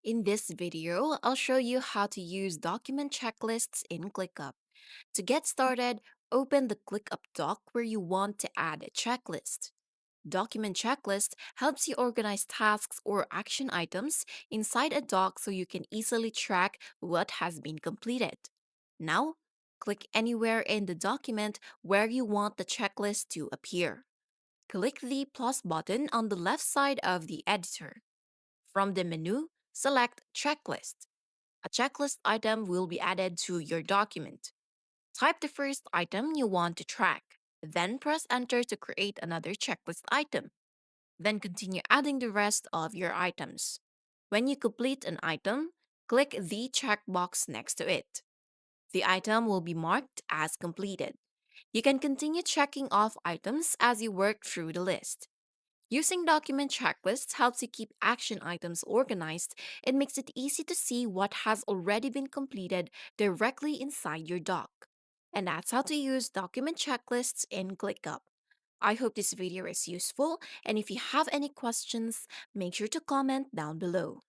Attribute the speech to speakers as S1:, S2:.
S1: In this video, I'll show you how to use document checklists in ClickUp. To get started, open the ClickUp doc where you want to add a checklist. Document checklist helps you organize tasks or action items inside a doc so you can easily track what has been completed. Now, click anywhere in the document where you want the checklist to appear. Click the plus button on the left side of the editor. From the menu, select Checklist. A checklist item will be added to your document. Type the first item you want to track, then press Enter to create another checklist item. Then continue adding the rest of your items. When you complete an item, click the checkbox next to it. The item will be marked as completed. You can continue checking off items as you work through the list. Using document checklists helps you keep action items organized and makes it easy to see what has already been completed directly inside your doc. And that's how to use document checklists in ClickUp. I hope this video is useful, and if you have any questions, make sure to comment down below.